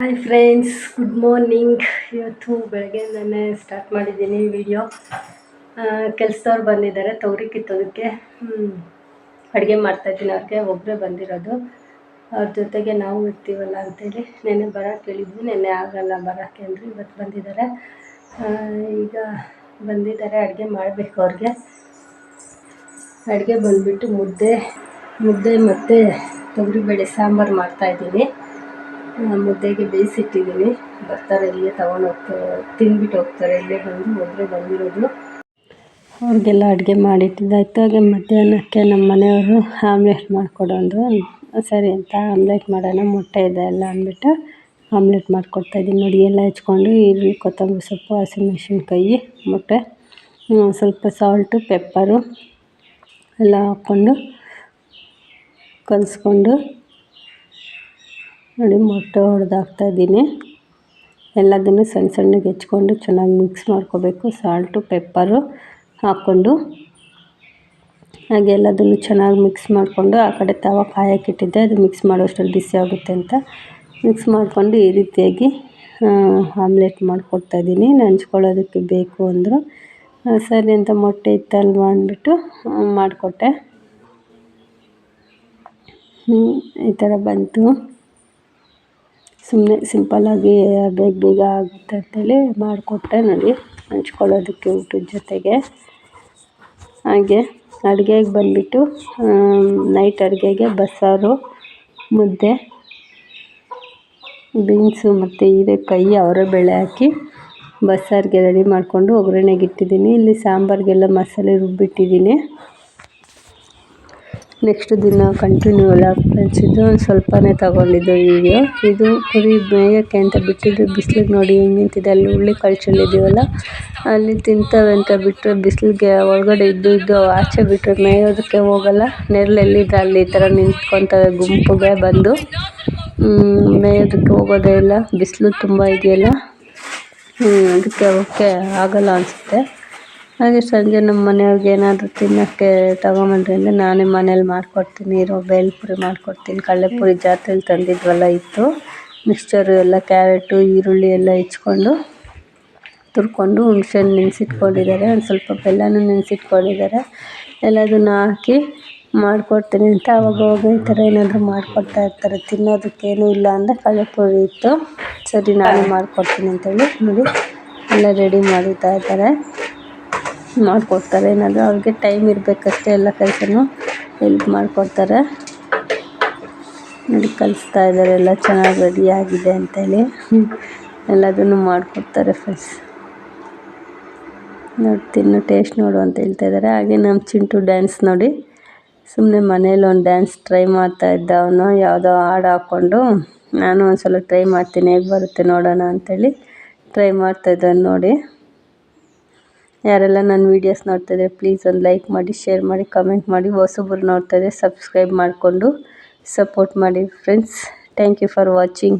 Hi friends, good morning. ಇವತ್ತು ಬೆಳಗ್ಗೆ ನಾನೇ ಸ್ಟಾರ್ಟ್ ಮಾಡಿದ್ದೀನಿ ವಿಡಿಯೋ. ಕೆಲಸದವ್ರು ಬಂದಿದ್ದಾರೆ ತೊಗರಿ ಕಿತ್ತೋದಕ್ಕೆ. ಅಡುಗೆ ಮಾಡ್ತಾಯಿದ್ದೀನಿ. ಅವ್ರಿಗೆ ಒಬ್ಬರೇ ಬಂದಿರೋದು, ಅವ್ರ ಜೊತೆಗೆ ನಾವು ಇರ್ತೀವಲ್ಲ ಅಂತೇಳಿ ನೆನ್ನೆ ಬರೋಕ್ಕೆ ಹೇಳಿದ್ವಿ. ನೆನ್ನೆ ಆಗಲ್ಲ ಬರೋಕ್ಕೆ ಅಂದರು, ಇವತ್ತು ಬಂದಿದ್ದಾರೆ. ಈಗ ಬಂದಿದ್ದಾರೆ, ಅಡುಗೆ ಮಾಡಬೇಕು ಅವ್ರಿಗೆ. ಅಡುಗೆ ಬಂದುಬಿಟ್ಟು ಮುದ್ದೆ ಮತ್ತು ತೊಗರಿಬೇಳೆ ಸಾಂಬಾರು ಮಾಡ್ತಾಯಿದ್ದೀನಿ. ಮುದ್ದೆಗೆ ಬೇಯಿಸಿಟ್ಟಿದ್ದೀನಿ. ಬರ್ತಾರೆ, ಇಲ್ಲಿಗೆ ತಿಂದ್ಬಿಟ್ಟು ಹೋಗ್ತಾರೆ. ಇಲ್ಲೇ ಒಬ್ಬರೇ ಬಂದಿರೋದು. ಅವ್ರಿಗೆಲ್ಲ ಅಡುಗೆ ಮಾಡಿಟ್ಟಿದ್ದಾಯ್ತು. ಹಾಗೆ ಮಧ್ಯಾಹ್ನಕ್ಕೆ ನಮ್ಮ ಮನೆಯವರು ಆಮ್ಲೆಟ್ ಮಾಡಿಕೊಡು ಅಂದರು. ಸರಿ ಅಂತ ಆಮ್ಲೆಟ್ ಮಾಡೋಣ, ಮೊಟ್ಟೆ ಇದೆ ಎಲ್ಲ ಅಂದ್ಬಿಟ್ಟು ಆಮ್ಲೆಟ್ ಮಾಡಿಕೊಡ್ತಾಯಿದ್ದೀನಿ. ನೋಡಿ, ಎಲ್ಲ ಹೆಚ್ಕೊಂಡು ಈರುಳ್ಳಿ, ಕೊತ್ತಂಬರಿ ಸೊಪ್ಪು, ಹಸಿಮೆಣ್ಸಿನ್ಕಾಯಿ, ಮೊಟ್ಟೆ, ಸ್ವಲ್ಪ ಸಾಲ್ಟು, ಪೆಪ್ಪರು ಎಲ್ಲ ಹಾಕ್ಕೊಂಡು ಕಲಿಸ್ಕೊಂಡು ನೋಡಿ ಮೊಟ್ಟೆ ಹೊಡೆದಾಕ್ತಾಯಿದ್ದೀನಿ. ಎಲ್ಲದನ್ನು ಸಣ್ಣ ಸಣ್ಣಗೆ ಹೆಚ್ಕೊಂಡು ಚೆನ್ನಾಗಿ ಮಿಕ್ಸ್ ಮಾಡ್ಕೋಬೇಕು. ಸಾಲ್ಟು, ಪೆಪ್ಪರು ಹಾಕ್ಕೊಂಡು ಹಾಗೆ ಎಲ್ಲದನ್ನು ಚೆನ್ನಾಗಿ ಮಿಕ್ಸ್ ಮಾಡಿಕೊಂಡು ಆ ಕಡೆ ತವ ಕಾಯಕ್ಕಿಟ್ಟಿದ್ದೆ. ಅದು ಮಿಕ್ಸ್ ಮಾಡೋಷ್ಟರಲ್ಲಿ ಬಿಸಿ ಆಗುತ್ತೆ ಅಂತ ಮಿಕ್ಸ್ ಮಾಡಿಕೊಂಡು ಈ ರೀತಿಯಾಗಿ ಆಮ್ಲೆಟ್ ಮಾಡಿಕೊಡ್ತಾಯಿದ್ದೀನಿ. ನಂಚ್ಕೊಳ್ಳೋದಕ್ಕೆ ಬೇಕು ಅಂದರು. ಸರಿ ಅಂತ ಮೊಟ್ಟೆ ಇತ್ತಲ್ವ ಅಂದ್ಬಿಟ್ಟು ಮಾಡಿಕೊಟ್ಟೆ. ಈ ಥರ ಬಂತು. ಸುಮ್ಮನೆ ಸಿಂಪಲ್ಲಾಗಿ ಬೇಗ ಆಗುತ್ತೆ ಅಂತೇಳಿ ಮಾಡಿಕೊಟ್ಟೆ. ನೋಡಿ, ಹಂಚ್ಕೊಳ್ಳೋದಕ್ಕೆ ಊಟದ ಜೊತೆಗೆ. ಹಾಗೆ ಅಡುಗೆಗೆ ಬಂದುಬಿಟ್ಟು ನೈಟ್ ಅಡುಗೆಗೆ ಬಸ್ಸಾರು, ಮುದ್ದೆ, ಬೀನ್ಸು ಮತ್ತು ಹೀರೆಕಾಯಿ, ಅವರೆಬೇಳೆ ಹಾಕಿ ಬಸ್ಸಾರಿಗೆ ರೆಡಿ ಮಾಡಿಕೊಂಡು ಒಗ್ಗರಣೆಗೆ ಇಟ್ಟಿದ್ದೀನಿ. ಇಲ್ಲಿ ಸಾಂಬಾರಿಗೆಲ್ಲ ಮಸಾಲೆ ರುಬ್ಬಿಟ್ಟಿದ್ದೀನಿ. ನೆಕ್ಸ್ಟ್ ದಿನ ಕಂಟಿನ್ಯೂ ಎಲ್ಲ ಕಳಿಸಿದ್ದು ಒಂದು ಸ್ವಲ್ಪನೇ ತಗೊಂಡಿದ್ದು ವೀಡಿಯೋ. ಇದು ಕುರಿ ಮೇಯೋಕ್ಕೆ ಅಂತ ಬಿಟ್ಟಿದ್ದು ಬಿಸಿಲಿಗೆ ನೋಡಿ ಹೆಂಗೆ ನಿಂತಿದೆ. ಅಲ್ಲಿ ಹುಳ್ಳಿ ಕಳ್ಚಲ್ಲಿದ್ದೀವಲ್ಲ, ಅಲ್ಲಿ ತಿಂತವೆ ಅಂತ ಬಿಟ್ಟರೆ ಬಿಸಿಲಿಗೆ ಒಳಗಡೆ ಇದ್ದು ಆಚೆ ಬಿಟ್ಟರೆ ಮೇಯೋದಕ್ಕೆ ಹೋಗಲ್ಲ. ನೆರಳೆಲ್ಲಿದೆ ಅಲ್ಲಿ ಈ ಥರ ನಿಂತ್ಕೊತವೆ ಗುಂಪಿಗೆ ಬಂದು. ಮೇಯೋದಕ್ಕೆ ಹೋಗೋದೇ ಇಲ್ಲ, ಬಿಸಿಲು ತುಂಬ ಇದೆಯಲ್ಲ, ಅದಕ್ಕೆ ಅವಕ್ಕೆ ಆಗಲ್ಲ ಅನಿಸುತ್ತೆ. ಹಾಗೆ ಸಂಜೆ ನಮ್ಮ ಮನೆಯವ್ರಿಗೆ ಏನಾದರೂ ತಿನ್ನೋಕ್ಕೆ ತಗೊಂಬಂದ್ರೆ ಅಂದರೆ ನಾನೇ ಮನೇಲಿ ಮಾಡಿಕೊಡ್ತೀನಿ. ಬೇಲ್ಪುರಿ ಮಾಡಿಕೊಡ್ತೀನಿ. ಕಡಲೆಪುರಿ ಜಾತ್ರೆಲಿ ತಂದಿದ್ವಲ್ಲ ಇತ್ತು. ಮಿಕ್ಸ್ಚರು ಎಲ್ಲ, ಕ್ಯಾರೆಟು, ಈರುಳ್ಳಿ ಎಲ್ಲ ಹೆಚ್ಕೊಂಡು ತುರ್ಕೊಂಡು ಹುಣ್ಸೆಹಣ್ಣು ನೆನೆಸಿಟ್ಕೊಂಡಿದ್ದಾರೆ. ಒಂದು ಸ್ವಲ್ಪ ಬೆಲ್ಲನೂ ನೆನೆಸಿಟ್ಕೊಂಡಿದ್ದಾರೆ. ಎಲ್ಲದನ್ನು ಹಾಕಿ ಮಾಡಿಕೊಡ್ತೀನಿ ಅಂತ ಅವಾಗವಾಗ ಈ ಥರ ಏನಾದರೂ ಮಾಡಿಕೊಡ್ತಾ ಇರ್ತಾರೆ. ತಿನ್ನೋದಕ್ಕೇನೂ ಇಲ್ಲ ಅಂದರೆ ಕಡಲೆಪುರಿ ಇತ್ತು, ಸರಿ ನಾನೇ ಮಾಡಿಕೊಡ್ತೀನಿ ಅಂತೇಳಿ ನೋಡಿ ಎಲ್ಲ ರೆಡಿ ಮಾಡಿತಾ ಇದ್ದಾರೆ, ಮಾಡಿಕೊಡ್ತಾರೆ. ಏನಾದರೂ ಅವ್ರಿಗೆ ಟೈಮ್ ಇರಬೇಕಷ್ಟೇ, ಎಲ್ಲ ಕೆಲಸನೂ ಹೆಲ್ಪ್ ಮಾಡಿಕೊಡ್ತಾರೆ. ನೋಡಿ ಕಲಿಸ್ತಾ ಇದ್ದಾರೆ, ಎಲ್ಲ ಚೆನ್ನಾಗಿ ರೆಡಿಯಾಗಿದೆ ಅಂತೇಳಿ ಎಲ್ಲದನ್ನು ಮಾಡಿಕೊಡ್ತಾರೆ ಫ್ರೆಂಡ್ಸ್. ನೋಡಿ ತಿನ್ನು, ಟೇಸ್ಟ್ ನೋಡು ಅಂತ ಹೇಳ್ತಾ ಇದ್ದಾರೆ. ಹಾಗೆ ನಮ್ಮ ಚಿಂಟು ಡ್ಯಾನ್ಸ್ ನೋಡಿ, ಸುಮ್ಮನೆ ಮನೇಲಿ ಒಂದು ಡ್ಯಾನ್ಸ್ ಟ್ರೈ ಮಾಡ್ತಾಯಿದ್ದ ಅವನು. ಯಾವುದೋ ಹಾಡು ಹಾಕ್ಕೊಂಡು ನಾನು ಒಂದು ಸಲ ಟ್ರೈ ಮಾಡ್ತೀನಿ, ಹೇಗೆ ಬರುತ್ತೆ ನೋಡೋಣ ಅಂಥೇಳಿ ಟ್ರೈ ಮಾಡ್ತಾಯಿದ್ದಾನೆ ನೋಡಿ. ಯಾರೆಲ್ಲ ನನ್ನ ವೀಡಿಯೋಸ್ ನೋಡ್ತಾಯಿದ್ರೆ ಪ್ಲೀಸ್ ಒಂದು ಲೈಕ್ ಮಾಡಿ, ಶೇರ್ ಮಾಡಿ, ಕಮೆಂಟ್ ಮಾಡಿ. ಹೊಸಬ್ರು ನೋಡ್ತಾಯಿದ್ರೆ ಸಬ್ಸ್ಕ್ರೈಬ್ ಮಾಡಿಕೊಂಡು ಸಪೋರ್ಟ್ ಮಾಡಿ friends. Thank you for watching.